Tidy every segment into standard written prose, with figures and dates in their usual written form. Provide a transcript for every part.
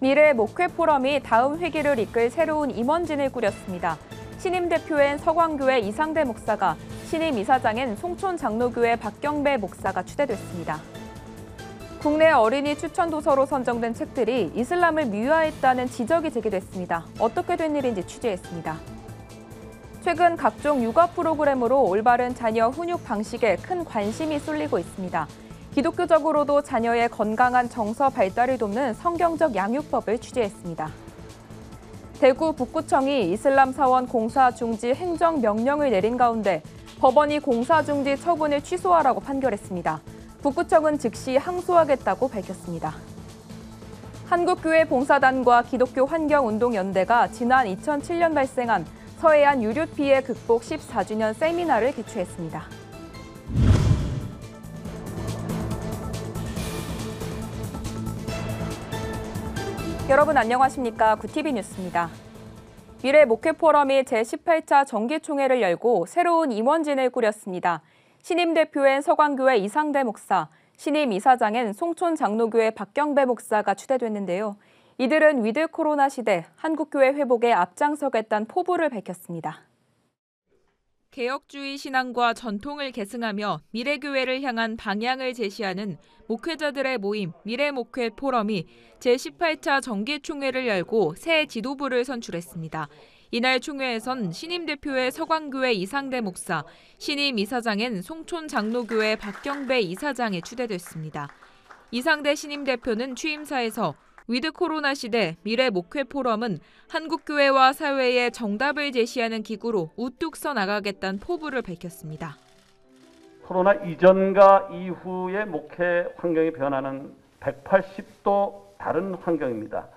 미래 목회 포럼이 다음 회기를 이끌 새로운 임원진을 꾸렸습니다. 신임 대표엔 서광교회 이상대 목사가, 신임 이사장엔 송촌 장로교회 박경배 목사가 추대됐습니다. 국내 어린이 추천 도서로 선정된 책들이 이슬람을 미화했다는 지적이 제기됐습니다. 어떻게 된 일인지 취재했습니다. 최근 각종 육아 프로그램으로 올바른 자녀 훈육 방식에 큰 관심이 쏠리고 있습니다. 기독교적으로도 자녀의 건강한 정서 발달을 돕는 성경적 양육법을 취재했습니다. 대구 북구청이 이슬람 사원 공사 중지 행정 명령을 내린 가운데 법원이 공사 중지 처분을 취소하라고 판결했습니다. 북구청은 즉시 항소하겠다고 밝혔습니다. 한국교회 봉사단과 기독교 환경운동연대가 지난 2007년 발생한 서해안 유류 피해 극복 14주년 세미나를 개최했습니다. 여러분 안녕하십니까? 구TV 뉴스입니다. 미래 목회 포럼이 제18차 정기총회를 열고 새로운 임원진을 꾸렸습니다. 신임 대표엔 서광교회 이상대 목사, 신임 이사장엔 송촌 장로교회 박경배 목사가 추대됐는데요. 이들은 위드 코로나 시대 한국교회 회복에 앞장서겠다는 포부를 밝혔습니다. 개혁주의 신앙과 전통을 계승하며 미래교회를 향한 방향을 제시하는 목회자들의 모임 미래목회 포럼이 제18차 정기총회를 열고 새 지도부를 선출했습니다. 이날 총회에선 신임 대표의 서광교회 이상대 목사, 신임 이사장엔 송촌 장로교회 박경배 이사장이 추대됐습니다. 이상대 신임 대표는 취임사에서 위드 코로나 시대 미래 목회 포럼은 한국교회와 사회에 정답을 제시하는 기구로 우뚝 서 나가겠다는 포부를 밝혔습니다. 코로나 이전과 이후의 목회 환경이 변하는 180도 다른 환경입니다.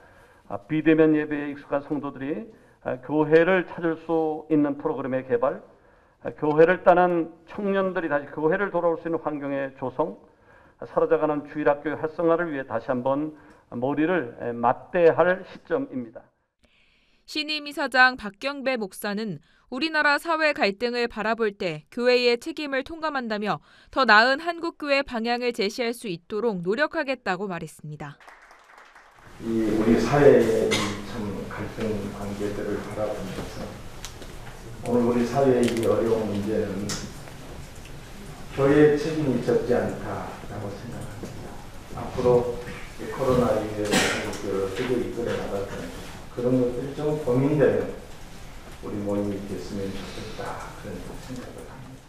비대면 예배에 익숙한 성도들이 교회를 찾을 수 있는 프로그램의 개발, 교회를 떠난 청년들이 다시 교회를 돌아올 수 있는 환경의 조성, 사라져가는 주일학교의 활성화를 위해 다시 한번 머리를 맞대야 할 시점입니다. 신임 이사장 박경배 목사는 우리나라 사회 갈등을 바라볼 때 교회의 책임을 통감한다며 더 나은 한국교회 방향을 제시할 수 있도록 노력하겠다고 말했습니다. 우리 사회의 참 갈등 관계들을 바라보면서 오늘 우리 사회의 이 어려운 문제는 교회의 책임이 적지 않다라고 생각합니다. 앞으로 코로나 이후에 한국교회를 어떻게 이끌어 나갈 건지 그런 것들이 좀 고민되는 우리 모임이 됐으면 좋겠다 그런 생각을 합니다.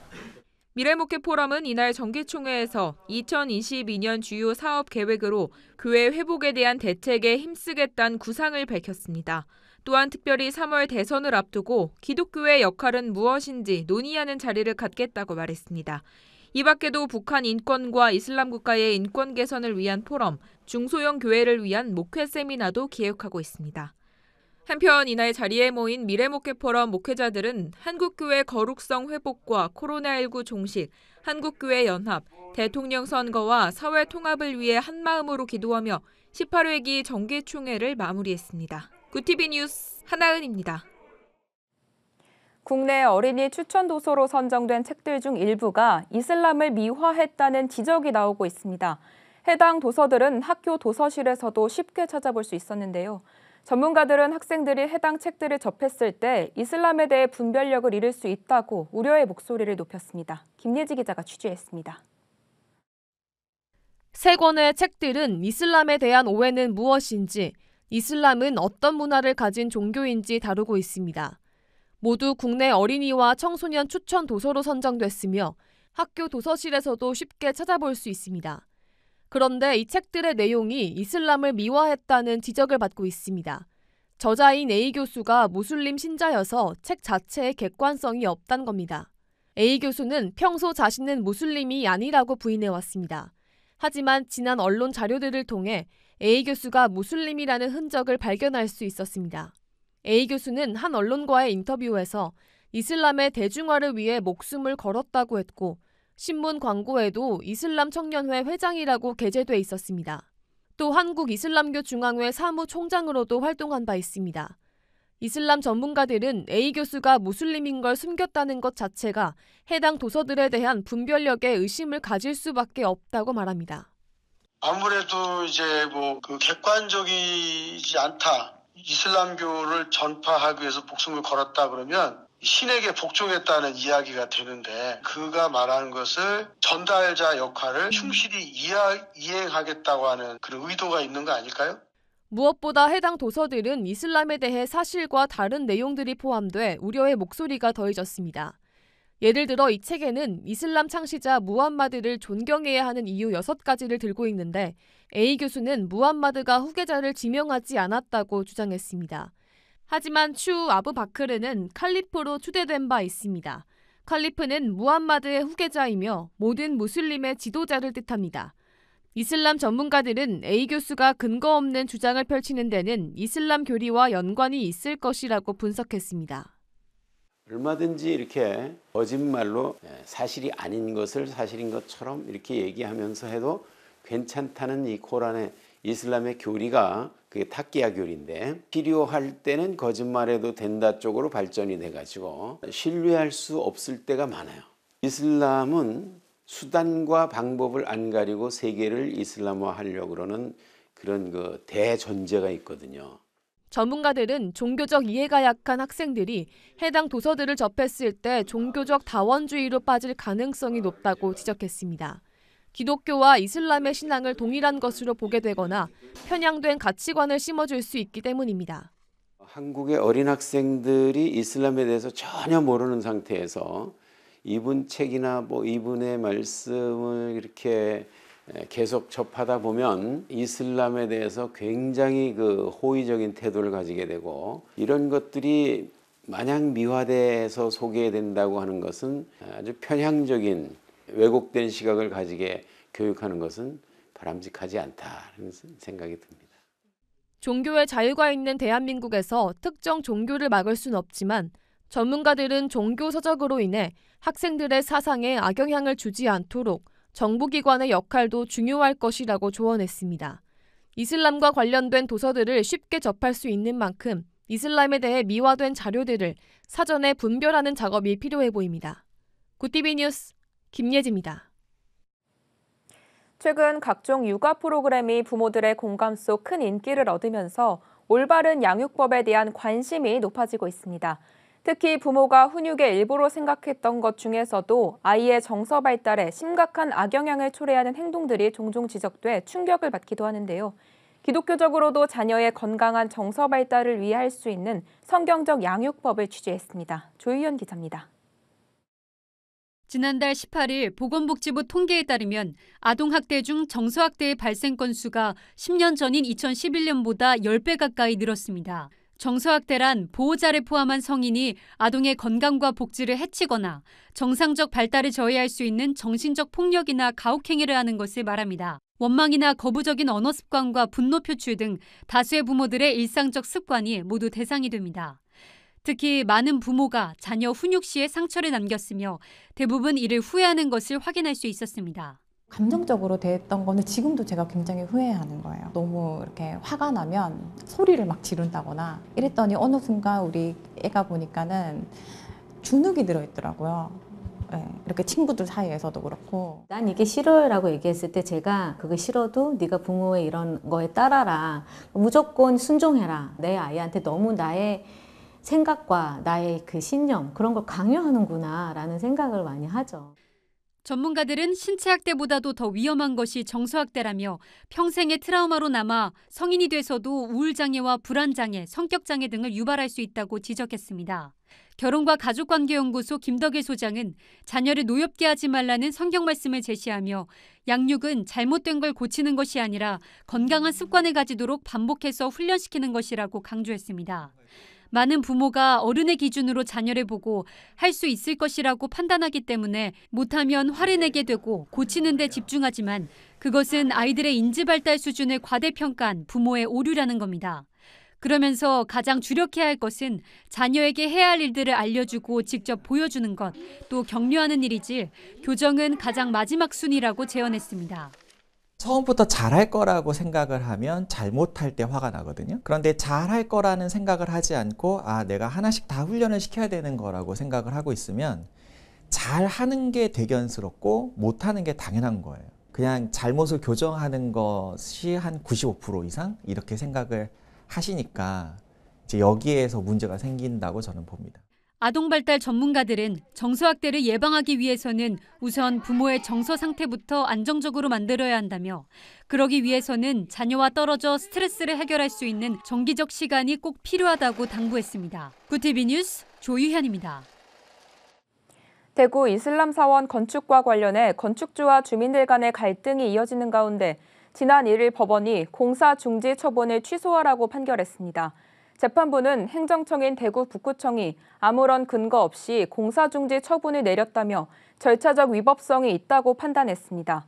미래목회 포럼은 이날 정기총회에서 2022년 주요 사업 계획으로 교회 회복에 대한 대책에 힘쓰겠다는 구상을 밝혔습니다. 또한 특별히 3월 대선을 앞두고 기독교의 역할은 무엇인지 논의하는 자리를 갖겠다고 말했습니다. 이 밖에도 북한 인권과 이슬람 국가의 인권 개선을 위한 포럼, 중소형 교회를 위한 목회 세미나도 기획하고 있습니다. 한편 이날 자리에 모인 미래목회 포럼 목회자들은 한국교회 거룩성 회복과 코로나19 종식, 한국교회 연합, 대통령 선거와 사회 통합을 위해 한마음으로 기도하며 18회기 정기총회를 마무리했습니다. 구TV 뉴스 하나은입니다. 국내 어린이 추천 도서로 선정된 책들 중 일부가 이슬람을 미화했다는 지적이 나오고 있습니다. 해당 도서들은 학교 도서실에서도 쉽게 찾아볼 수 있었는데요. 전문가들은 학생들이 해당 책들을 접했을 때 이슬람에 대해 분별력을 잃을 수 있다고 우려의 목소리를 높였습니다. 김예지 기자가 취재했습니다. 세 권의 책들은 이슬람에 대한 오해는 무엇인지, 이슬람은 어떤 문화를 가진 종교인지 다루고 있습니다. 모두 국내 어린이와 청소년 추천 도서로 선정됐으며 학교 도서실에서도 쉽게 찾아볼 수 있습니다. 그런데 이 책들의 내용이 이슬람을 미화했다는 지적을 받고 있습니다. 저자인 A 교수가 무슬림 신자여서 책 자체에 객관성이 없다는 겁니다. A 교수는 평소 자신은 무슬림이 아니라고 부인해왔습니다. 하지만 지난 언론 자료들을 통해 A 교수가 무슬림이라는 흔적을 발견할 수 있었습니다. A 교수는 한 언론과의 인터뷰에서 이슬람의 대중화를 위해 목숨을 걸었다고 했고 신문 광고에도 이슬람 청년회 회장이라고 게재돼 있었습니다. 또 한국이슬람교 중앙회 사무총장으로도 활동한 바 있습니다. 이슬람 전문가들은 A 교수가 무슬림인 걸 숨겼다는 것 자체가 해당 도서들에 대한 분별력에 의심을 가질 수밖에 없다고 말합니다. 아무래도 이제 그 객관적이지 믿지 않다. 이슬람교를 전파하기 위해서 목숨을 걸었다 그러면 신에게 복종했다는 이야기가 되는데 그가 말하는 것을 전달자 역할을 충실히 이행하겠다고 하는 그런 의도가 있는 거 아닐까요? 무엇보다 해당 도서들은 이슬람에 대해 사실과 다른 내용들이 포함돼 우려의 목소리가 더해졌습니다. 예를 들어 이 책에는 이슬람 창시자 무함마드를 존경해야 하는 이유 6가지를 들고 있는데 A 교수는 무함마드가 후계자를 지명하지 않았다고 주장했습니다. 하지만 추 아부바크르는 칼리프로 추대된 바 있습니다. 칼리프는 무함마드의 후계자이며 모든 무슬림의 지도자를 뜻합니다. 이슬람 전문가들은 A 교수가 근거 없는 주장을 펼치는 데는 이슬람 교리와 연관이 있을 것이라고 분석했습니다. 얼마든지 이렇게 거짓말로 사실이 아닌 것을 사실인 것처럼 이렇게 얘기하면서 해도 괜찮다는 이 코란의 이슬람의 교리가 그게 타키야 교리인데 필요할 때는 거짓말해도 된다 쪽으로 발전이 돼가지고 신뢰할 수 없을 때가 많아요. 이슬람은 수단과 방법을 안 가리고 세계를 이슬람화하려고 그러는 그런 그 대전제가 있거든요. 전문가들은 종교적 이해가 약한 학생들이 해당 도서들을 접했을 때 종교적 다원주의로 빠질 가능성이 높다고 지적했습니다. 기독교와 이슬람의 신앙을 동일한 것으로 보게 되거나 편향된 가치관을 심어줄 수 있기 때문입니다. 한국의 어린 학생들이 이슬람에 대해서 전혀 모르는 상태에서 이분 책이나 뭐 이분의 말씀을 이렇게 계속 접하다 보면 이슬람에 대해서 굉장히 그 호의적인 태도를 가지게 되고 이런 것들이 마냥 미화돼서 소개된다고 하는 것은 아주 편향적인 왜곡된 시각을 가지게 교육하는 것은 바람직하지 않다는 생각이 듭니다. 종교의 자유가 있는 대한민국에서 특정 종교를 막을 수는 없지만 전문가들은 종교 서적으로 인해 학생들의 사상에 악영향을 주지 않도록 정부기관의 역할도 중요할 것이라고 조언했습니다. 이슬람과 관련된 도서들을 쉽게 접할 수 있는 만큼 이슬람에 대해 미화된 자료들을 사전에 분별하는 작업이 필요해 보입니다. 굿티비 뉴스 김예지입니다. 최근 각종 육아 프로그램이 부모들의 공감 속 큰 인기를 얻으면서 올바른 양육법에 대한 관심이 높아지고 있습니다. 특히 부모가 훈육의 일부로 생각했던 것 중에서도 아이의 정서 발달에 심각한 악영향을 초래하는 행동들이 종종 지적돼 충격을 받기도 하는데요. 기독교적으로도 자녀의 건강한 정서 발달을 위해 할 수 있는 성경적 양육법을 취재했습니다. 조희연 기자입니다. 지난달 18일 보건복지부 통계에 따르면 아동학대 중 정서학대의 발생 건수가 10년 전인 2011년보다 10배 가까이 늘었습니다. 정서학대란 보호자를 포함한 성인이 아동의 건강과 복지를 해치거나 정상적 발달을 저해할 수 있는 정신적 폭력이나 가혹행위를 하는 것을 말합니다. 원망이나 거부적인 언어 습관과 분노 표출 등 다수의 부모들의 일상적 습관이 모두 대상이 됩니다. 특히 많은 부모가 자녀 훈육 시에 상처를 남겼으며 대부분 이를 후회하는 것을 확인할 수 있었습니다. 감정적으로 대했던 거는 지금도 제가 굉장히 후회하는 거예요. 너무 이렇게 화가 나면 소리를 막 지른다거나 이랬더니 어느 순간 우리 애가 보니까는 주눅이 들어있더라고요. 네, 이렇게 친구들 사이에서도 그렇고. 난 이게 싫어요라고 얘기했을 때 제가 그거 싫어도 네가 부모의 이런 거에 따라라. 무조건 순종해라. 내 아이한테 너무 나의 생각과 나의 그 신념 그런 걸 강요하는구나 라는 생각을 많이 하죠. 전문가들은 신체학대보다도 더 위험한 것이 정서학대라며 평생의 트라우마로 남아 성인이 돼서도 우울장애와 불안장애, 성격장애 등을 유발할 수 있다고 지적했습니다. 결혼과 가족관계연구소 김덕일 소장은 자녀를 노엽게 하지 말라는 성경 말씀을 제시하며 양육은 잘못된 걸 고치는 것이 아니라 건강한 습관을 가지도록 반복해서 훈련시키는 것이라고 강조했습니다. 많은 부모가 어른의 기준으로 자녀를 보고 할 수 있을 것이라고 판단하기 때문에 못하면 화를 내게 되고 고치는 데 집중하지만 그것은 아이들의 인지 발달 수준을 과대평가한 부모의 오류라는 겁니다. 그러면서 가장 주력해야 할 것은 자녀에게 해야 할 일들을 알려주고 직접 보여주는 것, 또 격려하는 일이지 교정은 가장 마지막 순위라고 제언했습니다. 처음부터 잘할 거라고 생각을 하면 잘못할 때 화가 나거든요. 그런데 잘할 거라는 생각을 하지 않고 내가 하나씩 다 훈련을 시켜야 되는 거라고 생각을 하고 있으면 잘하는 게 대견스럽고 못하는 게 당연한 거예요. 그냥 잘못을 교정하는 것이 한 95% 이상 이렇게 생각을 하시니까 이제 여기에서 문제가 생긴다고 저는 봅니다. 아동발달 전문가들은 정서학대를 예방하기 위해서는 우선 부모의 정서 상태부터 안정적으로 만들어야 한다며 그러기 위해서는 자녀와 떨어져 스트레스를 해결할 수 있는 정기적 시간이 꼭 필요하다고 당부했습니다. 구TV 뉴스 조유현입니다. 대구 이슬람 사원 건축과 관련해 건축주와 주민들 간의 갈등이 이어지는 가운데 지난 1일 법원이 공사 중지 처분을 취소하라고 판결했습니다. 재판부는 행정청인 대구 북구청이 아무런 근거 없이 공사 중지 처분을 내렸다며 절차적 위법성이 있다고 판단했습니다.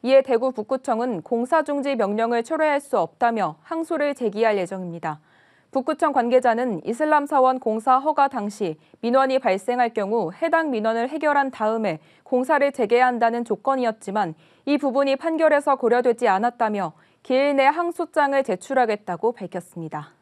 이에 대구 북구청은 공사 중지 명령을 철회할 수 없다며 항소를 제기할 예정입니다. 북구청 관계자는 이슬람 사원 공사 허가 당시 민원이 발생할 경우 해당 민원을 해결한 다음에 공사를 재개한다는 조건이었지만 이 부분이 판결에서 고려되지 않았다며 기일 내 항소장을 제출하겠다고 밝혔습니다.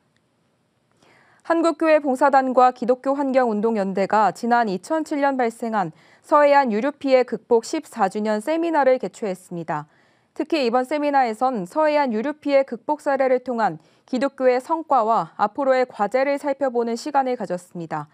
한국교회 봉사단과 기독교환경운동연대가 지난 2007년 발생한 서해안 유류 피해 극복 14주년 세미나를 개최했습니다. 특히 이번 세미나에선 서해안 유류 피해 극복 사례를 통한 기독교의 성과와 앞으로의 과제를 살펴보는 시간을 가졌습니다.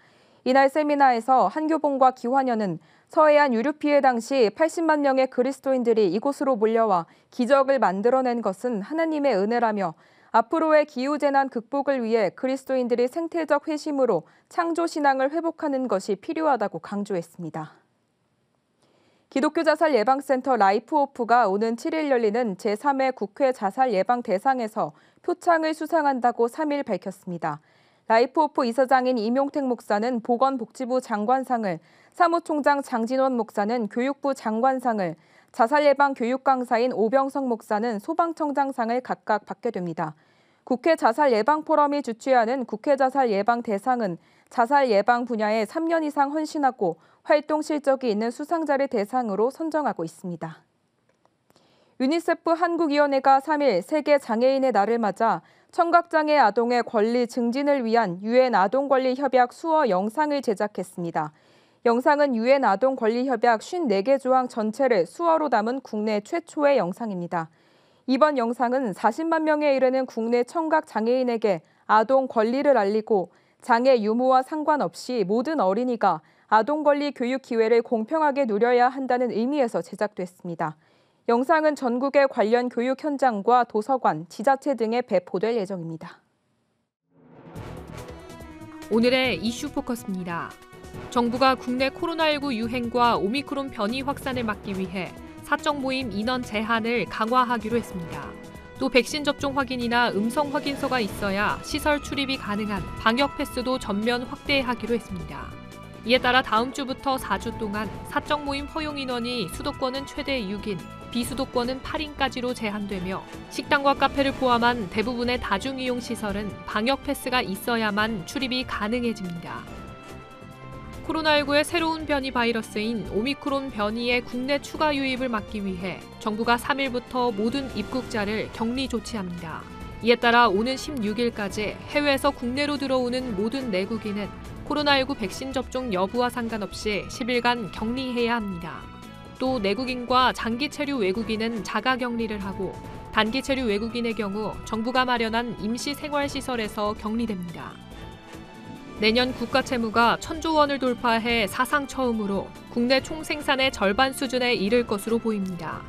이날 세미나에서 한교봉과 기환연은 서해안 유류 피해 당시 80만 명의 그리스도인들이 이곳으로 몰려와 기적을 만들어낸 것은 하나님의 은혜라며 앞으로의 기후재난 극복을 위해 그리스도인들이 생태적 회심으로 창조신앙을 회복하는 것이 필요하다고 강조했습니다. 기독교 자살 예방센터 라이프호프가 오는 7일 열리는 제3회 국회 자살 예방 대상에서 표창을 수상한다고 3일 밝혔습니다. 라이프호프 이사장인 임용택 목사는 보건복지부 장관상을, 사무총장 장진원 목사는 교육부 장관상을, 자살 예방 교육 강사인 오병석 목사는 소방청장상을 각각 받게 됩니다. 국회 자살 예방 포럼이 주최하는 국회 자살 예방 대상은 자살 예방 분야에 3년 이상 헌신하고 활동 실적이 있는 수상자를 대상으로 선정하고 있습니다. 유니세프 한국위원회가 3일 세계 장애인의 날을 맞아 청각장애 아동의 권리 증진을 위한 유엔 아동권리협약 수어 영상을 제작했습니다. 영상은 유엔 아동권리협약 54개 조항 전체를 수어로 담은 국내 최초의 영상입니다. 이번 영상은 40만 명에 이르는 국내 청각 장애인에게 아동 권리를 알리고 장애 유무와 상관없이 모든 어린이가 아동 권리 교육 기회를 공평하게 누려야 한다는 의미에서 제작됐습니다. 영상은 전국의 관련 교육 현장과 도서관, 지자체 등에 배포될 예정입니다. 오늘의 이슈 포커스입니다. 정부가 국내 코로나19 유행과 오미크론 변이 확산을 막기 위해 사적 모임 인원 제한을 강화하기로 했습니다. 또 백신 접종 확인이나 음성 확인서가 있어야 시설 출입이 가능한 방역 패스도 전면 확대하기로 했습니다. 이에 따라 다음 주부터 4주 동안 사적 모임 허용 인원이 수도권은 최대 6인, 비수도권은 8인까지로 제한되며 식당과 카페를 포함한 대부분의 다중이용 시설은 방역 패스가 있어야만 출입이 가능해집니다. 코로나19의 새로운 변이 바이러스인 오미크론 변이의 국내 추가 유입을 막기 위해 정부가 3일부터 모든 입국자를 격리 조치합니다. 이에 따라 오는 16일까지 해외에서 국내로 들어오는 모든 내국인은 코로나19 백신 접종 여부와 상관없이 10일간 격리해야 합니다. 또 내국인과 장기 체류 외국인은 자가 격리를 하고 단기 체류 외국인의 경우 정부가 마련한 임시 생활시설에서 격리됩니다. 내년 국가 채무가 1,000조 원을 돌파해 사상 처음으로 국내 총생산의 절반 수준에 이를 것으로 보입니다.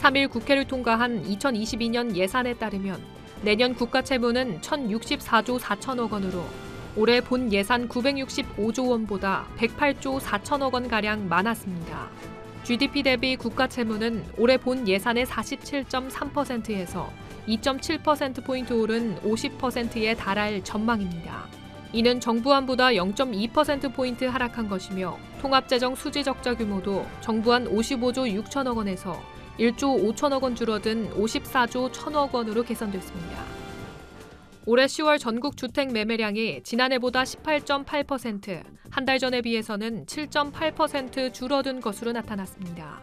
3일 국회를 통과한 2022년 예산에 따르면 내년 국가 채무는 1,064조 4천억 원으로 올해 본 예산 965조 원보다 108조 4천억 원가량 많았습니다. GDP 대비 국가 채무는 올해 본 예산의 47.3%에서 2.7%포인트 오른 50%에 달할 전망입니다. 이는 정부안보다 0.2%포인트 하락한 것이며 통합재정 수지 적자 규모도 정부안 55조 6천억 원에서 1조 5천억 원 줄어든 54조 1천억 원으로 개선됐습니다. 올해 10월 전국 주택 매매량이 지난해보다 18.8%, 한 달 전에 비해서는 7.8% 줄어든 것으로 나타났습니다.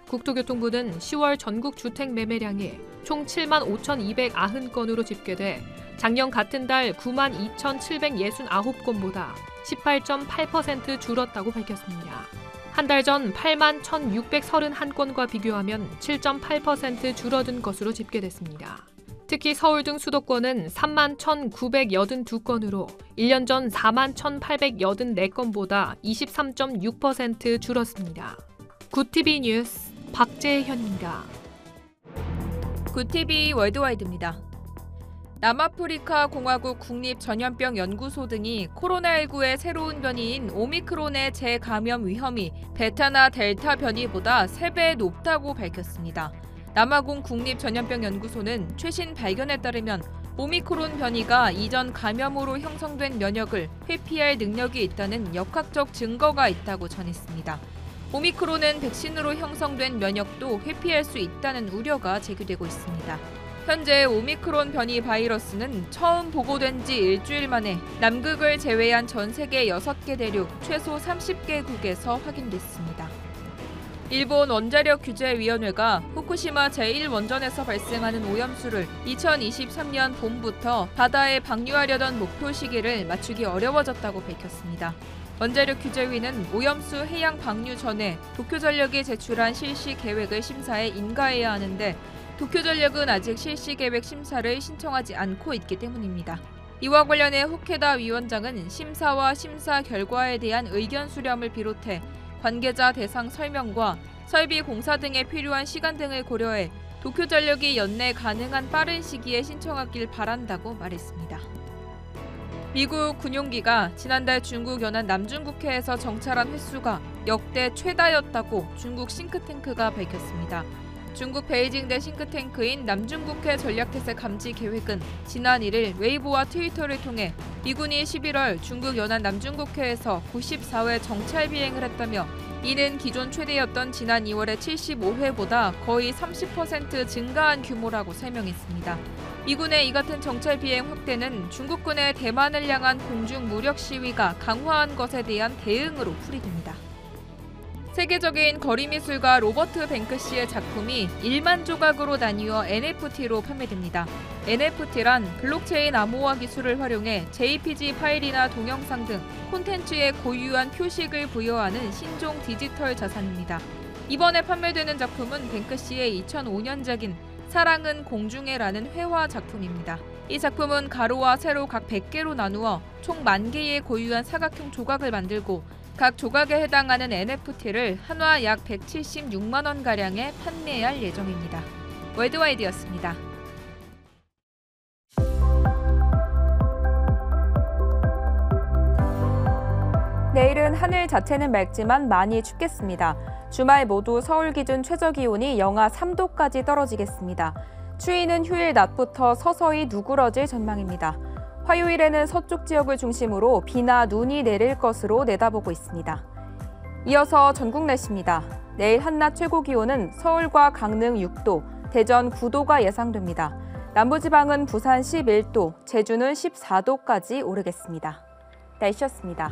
국토교통부는 10월 전국 주택 매매량이 총 7만 5,290건으로 집계돼 작년 같은 달 9만 2,769건보다 18.8% 줄었다고 밝혔습니다. 한 달 전 8만 1,631건과 비교하면 7.8% 줄어든 것으로 집계됐습니다. 특히 서울 등 수도권은 31,982건으로 1년 전 41,884건보다 23.6% 줄었습니다. 굿TV 뉴스 박재현입니다. 굿TV 월드와이드입니다. 남아프리카 공화국 국립전염병연구소 등이 코로나19의 새로운 변이인 오미크론의 재감염 위험이 베타나 델타 변이보다 3배 높다고 밝혔습니다. 남아공 국립전염병연구소는 최신 발견에 따르면 오미크론 변이가 이전 감염으로 형성된 면역을 회피할 능력이 있다는 역학적 증거가 있다고 전했습니다. 오미크론은 백신으로 형성된 면역도 회피할 수 있다는 우려가 제기되고 있습니다. 현재 오미크론 변이 바이러스는 처음 보고된 지 일주일 만에 남극을 제외한 전 세계 6개 대륙 최소 30개국에서 확인됐습니다. 일본 원자력규제위원회가 후쿠시마 제1원전에서 발생하는 오염수를 2023년 봄부터 바다에 방류하려던 목표 시기를 맞추기 어려워졌다고 밝혔습니다. 원자력규제위는 오염수 해양 방류 전에 도쿄전력이 제출한 실시 계획을 심사해 인가해야 하는데 도쿄전력은 아직 실시 계획 심사를 신청하지 않고 있기 때문입니다. 이와 관련해 호케다 위원장은 심사와 심사 결과에 대한 의견 수렴을 비롯해 관계자 대상 설명과 설비 공사 등에 필요한 시간 등을 고려해 도쿄전력이 연내 가능한 빠른 시기에 신청하길 바란다고 말했습니다. 미국 군용기가 지난달 중국 연안 남중국해에서 정찰한 횟수가 역대 최다였다고 중국 싱크탱크가 밝혔습니다. 중국 베이징대 싱크탱크인 남중국해 전략태세 감지 계획은 지난 1일 웨이보와 트위터를 통해 미군이 11월 중국 연안 남중국해에서 94회 정찰 비행을 했다며 이는 기존 최대였던 지난 2월의 75회보다 거의 30% 증가한 규모라고 설명했습니다. 미군의 이 같은 정찰 비행 확대는 중국군의 대만을 향한 공중 무력 시위가 강화한 것에 대한 대응으로 풀이됩니다. 세계적인 거리미술가 로버트 뱅크시의 작품이 1만 조각으로 나뉘어 NFT로 판매됩니다. NFT란 블록체인 암호화 기술을 활용해 JPG 파일이나 동영상 등 콘텐츠에 고유한 표식을 부여하는 신종 디지털 자산입니다. 이번에 판매되는 작품은 뱅크시의 2005년작인 사랑은 공중에라는 회화 작품입니다. 이 작품은 가로와 세로 각 100개로 나누어 총 10,000개의 고유한 사각형 조각을 만들고 각 조각에 해당하는 NFT를 한화 약 176만 원가량에 판매할 예정입니다. 월드와이드였습니다. 내일은 하늘 자체는 맑지만 많이 춥겠습니다. 주말 모두 서울 기준 최저기온이 영하 3도까지 떨어지겠습니다. 추위는 휴일 낮부터 서서히 누그러질 전망입니다. 화요일에는 서쪽 지역을 중심으로 비나 눈이 내릴 것으로 내다보고 있습니다. 이어서 전국 날씨입니다. 내일 한낮 최고 기온은 서울과 강릉 6도, 대전 9도가 예상됩니다. 남부지방은 부산 11도, 제주는 14도까지 오르겠습니다. 날씨였습니다.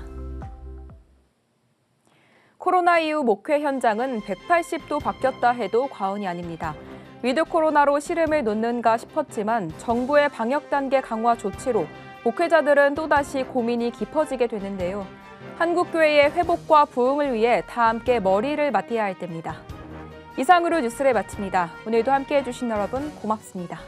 코로나 이후 목회 현장은 180도 바뀌었다 해도 과언이 아닙니다. 위드 코로나로 시름을 놓는가 싶었지만 정부의 방역 단계 강화 조치로 목회자들은 또다시 고민이 깊어지게 되는데요. 한국교회의 회복과 부흥을 위해 다 함께 머리를 맞대야 할 때입니다. 이상으로 뉴스를 마칩니다. 오늘도 함께해 주신 여러분 고맙습니다.